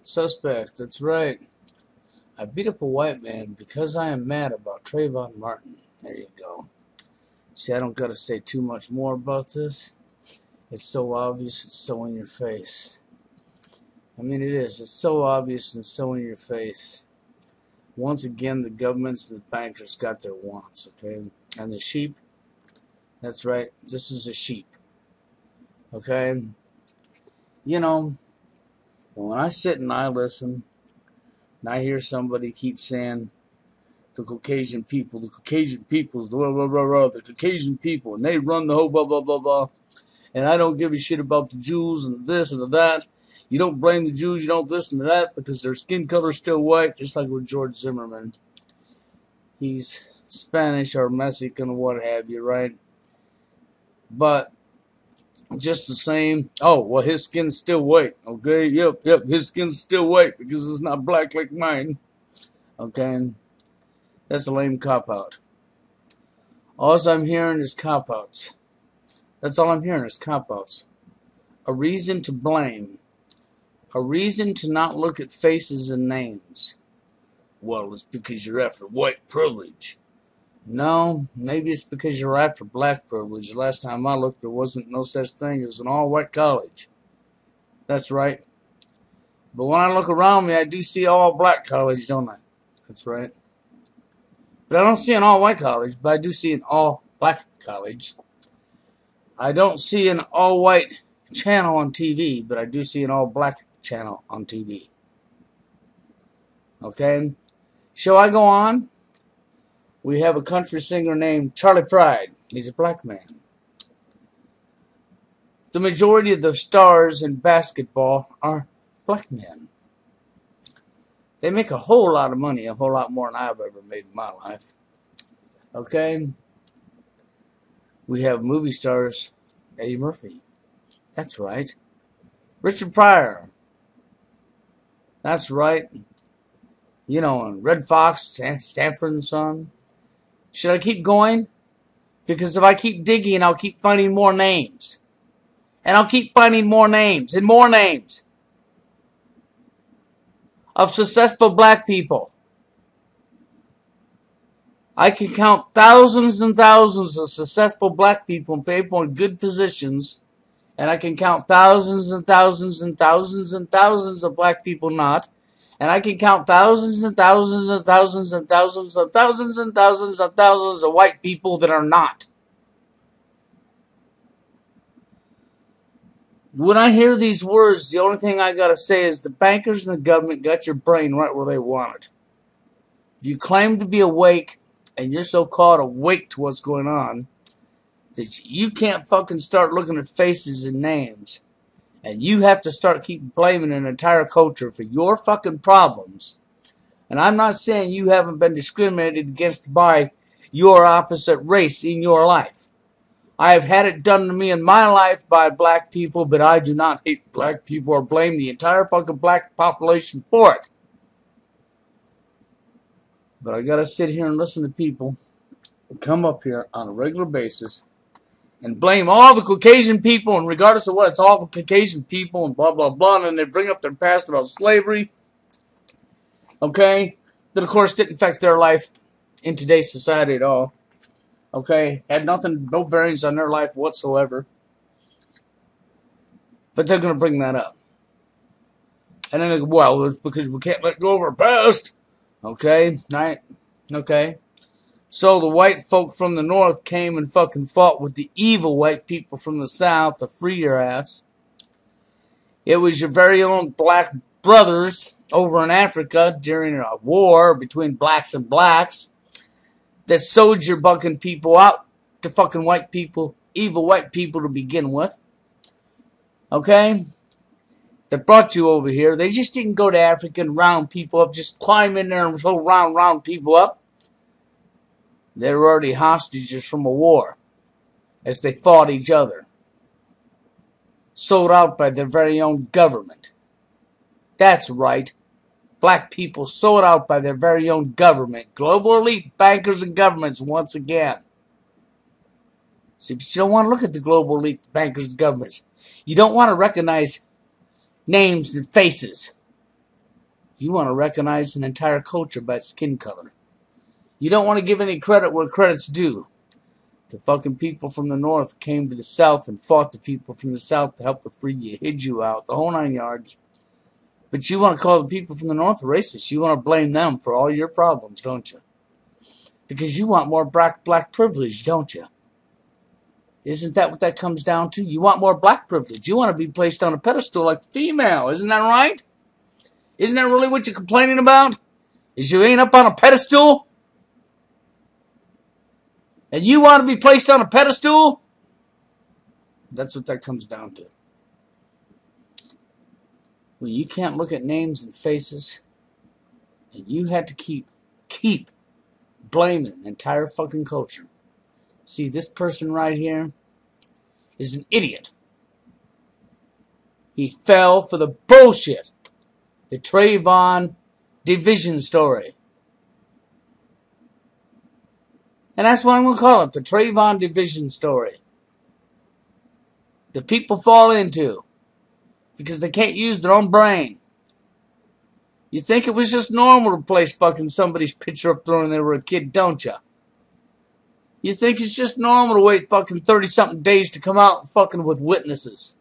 Suspect, that's right. I beat up a white man because I am mad about Trayvon Martin. There you go. See, I don't gotta say too much more about this. It's so obvious, it's so in your face. I mean, it is. It's so obvious and so in your face. Once again, the governments and the bankers got their wants, okay? And the sheep, that's right, this is a sheep, okay? You know, when I sit and I listen, and I hear somebody keep saying, the Caucasian people, the Caucasian peoples, blah, blah, blah, blah, the Caucasian people, and they run the whole blah, blah, blah, blah, and I don't give a shit about the Jews and this and the that. You don't blame the Jews, you don't this and that, because their skin color's still white, just like with George Zimmerman. He's Spanish or Mexican or what have you, right? But just the same, oh, well, his skin's still white, okay? Yep, his skin's still white because it's not black like mine, okay? That's a lame cop-out. All I'm hearing is cop-outs. That's all I'm hearing is cop-outs. A reason to blame. A reason to not look at faces and names. Well, it's because you're after white privilege. No, maybe it's because you're after black privilege. The last time I looked, there wasn't no such thing as an all-white college. That's right. But when I look around me, I do see all-black college, don't I? That's right. But I don't see an all-white college, but I do see an all-black college. I don't see an all-white channel on TV, but I do see an all-black channel on TV. Okay? Shall I go on? We have a country singer named Charlie Pride. He's a black man. The majority of the stars in basketball are black men. They make a whole lot of money, a whole lot more than I've ever made in my life. Okay? We have movie stars, Eddie Murphy. That's right. Richard Pryor. That's right. You know, Red Fox, Stanford and Son. Should I keep going? Because if I keep digging, I'll keep finding more names. And I'll keep finding more names and more names of successful black people. I can count thousands and thousands of successful black people and people in good positions, and I can count thousands and thousands and thousands and thousands of black people not, and I can count thousands and thousands and thousands and thousands and thousands and thousands and thousands of white people that are not. When I hear these words, the only thing I gotta say is the bankers and the government got your brain right where they want it. If you claim to be awake, and you're so called awake to what's going on, that you can't fucking start looking at faces and names, and you have to start keep blaming an entire culture for your fucking problems. And I'm not saying you haven't been discriminated against by your opposite race in your life. I have had it done to me in my life by black people, but I do not hate black people or blame the entire fucking black population for it. But I gotta sit here and listen to people who come up here on a regular basis and blame all the Caucasian people, and regardless of what, it's all the Caucasian people and blah, blah, blah, and then they bring up their past about slavery, okay, that of course didn't affect their life in today's society at all. Okay, had nothing, no bearings on their life whatsoever. But they're going to bring that up. And then they go, well, it's because we can't let go of our past. Okay, right? Okay. So the white folk from the north came and fucking fought with the evil white people from the south to free your ass. It was your very own black brothers over in Africa during a war between blacks and blacks that sold your fucking people out to fucking white people, evil white people to begin with. Okay? That brought you over here. They just didn't go to Africa and round people up, just climb in there and so round people up. They were already hostages from a war as they fought each other. Sold out by their very own government. That's right. Black people sold out by their very own government. Global elite bankers and governments once again. See, but you don't want to look at the global elite bankers and governments. You don't want to recognize names and faces. You want to recognize an entire culture by its skin color. You don't want to give any credit where credit's due. The fucking people from the north came to the south and fought the people from the south to help to free you, hid you out, the whole 9 yards. But you want to call the people from the north racist. You want to blame them for all your problems, don't you? Because you want more black privilege, don't you? Isn't that what that comes down to? You want more black privilege. You want to be placed on a pedestal like the female. Isn't that right? Isn't that really what you're complaining about? Is you ain't up on a pedestal? And you want to be placed on a pedestal? That's what that comes down to. When you can't look at names and faces, and you had to keep blaming an entire fucking culture. See, this person right here is an idiot. He fell for the bullshit. The Trayvon division story. And that's what I'm going to call it, the Trayvon division story. The people fall into because they can't use their own brain. You think it was just normal to place fucking somebody's picture up there when they were a kid, don't you? You think it's just normal to wait fucking 30-something days to come out fucking with witnesses.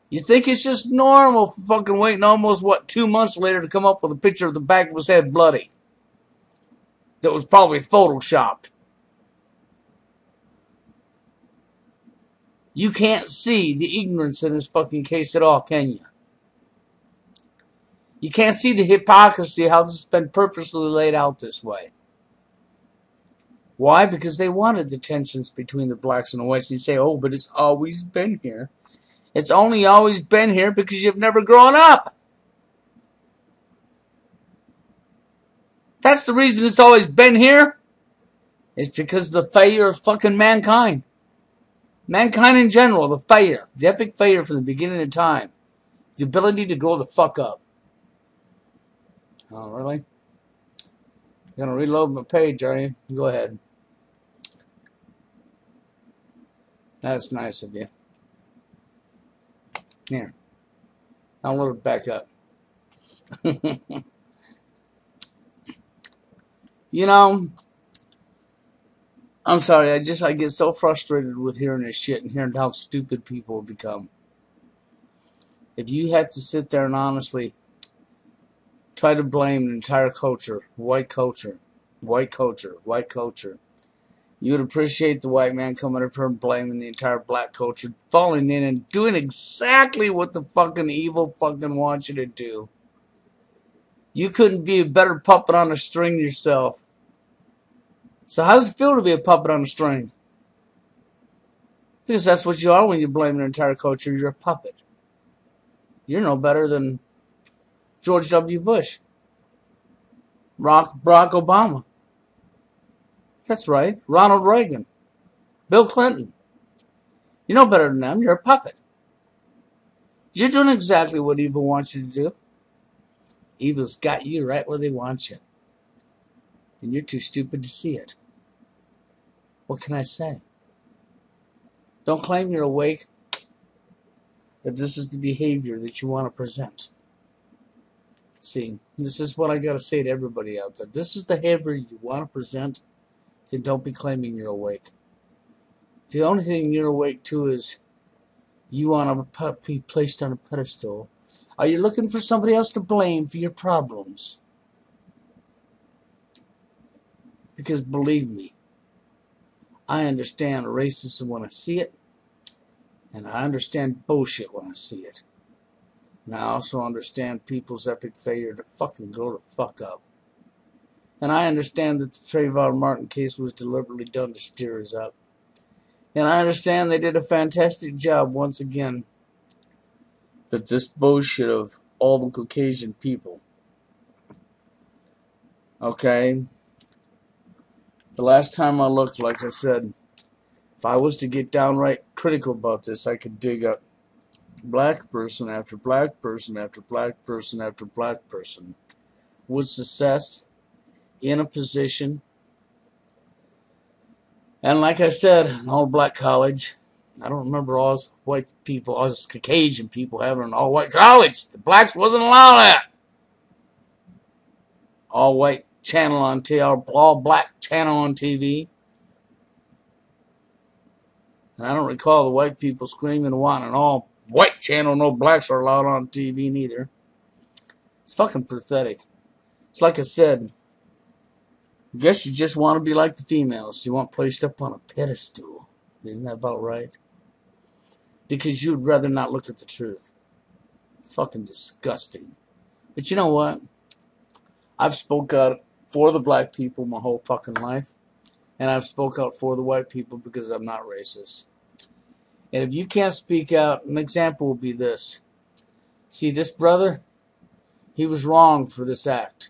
You think it's just normal for fucking waiting almost, 2 months later to come up with a picture of the back of his head bloody. That was probably photoshopped. You can't see the ignorance in this fucking case at all, can you? You can't see the hypocrisy, how this has been purposely laid out this way. Why? Because they wanted the tensions between the blacks and the whites. You say, oh, but it's always been here. It's only always been here because you've never grown up. That's the reason it's always been here. It's because of the failure of fucking mankind. Mankind in general, the failure. The epic failure from the beginning of time. The ability to grow the fuck up. Oh, really? You're going to reload my page, are you? Go ahead. That's nice of you. Here. I'll load it back up. You know, I'm sorry, I get so frustrated with hearing this shit and hearing how stupid people have become. If you had to sit there and honestly try to blame an entire culture, white culture, you would appreciate the white man coming up here and blaming the entire black culture, falling in and doing exactly what the fucking evil fucking wants you to do. You couldn't be a better puppet on a string yourself. So how does it feel to be a puppet on a string? Because that's what you are when you blame an entire culture. You're a puppet. You're no better than George W. Bush. Barack Obama. That's right. Ronald Reagan. Bill Clinton. You're no better than them. You're a puppet. You're doing exactly what evil wants you to do. Evil's got you right where they want you. And you're too stupid to see it. What can I say? Don't claim you're awake if this is the behavior that you want to present. See, this is what I got to say to everybody out there. This is the behavior you want to present, then don't be claiming you're awake. The only thing you're awake to is you want to be placed on a pedestal. Are you looking for somebody else to blame for your problems? Because believe me, I understand racism when I see it, and I understand bullshit when I see it. And I also understand people's epic failure to fucking grow the fuck up. And I understand that the Trayvon Martin case was deliberately done to steer us up. And I understand they did a fantastic job once again. But this bullshit of all the Caucasian people. Okay? The last time I looked, like I said, if I was to get downright critical about this, I could dig up black person after black person after black person after black person with success in a position. And like I said, an all-black college. I don't remember all white people, all Caucasian people having an all-white college. The blacks wasn't allowed that. all white channel on TV, all black channel on TV. And I don't recall the white people screaming and wanting an all white channel, no blacks are allowed on TV neither. It's fucking pathetic. It's like I said, I guess you just want to be like the females. You want placed up on a pedestal. Isn't that about right? Because you'd rather not look at the truth. Fucking disgusting. But you know what? I've spoke out for the black people my whole fucking life. And I've spoke out for the white people because I'm not racist. And if you can't speak out, an example will be this. See, this brother, he was wrong for this act.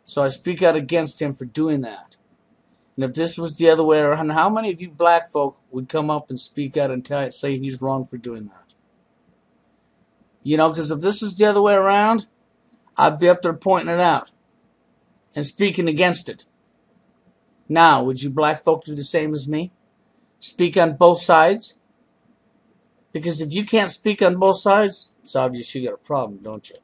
So I speak out against him for doing that. And if this was the other way around, how many of you black folk would come up and speak out and say he's wrong for doing that? You know, because if this was the other way around, I'd be up there pointing it out and speaking against it. Now, would you black folk do the same as me? Speak on both sides? Because if you can't speak on both sides, it's obvious you got a problem, don't you?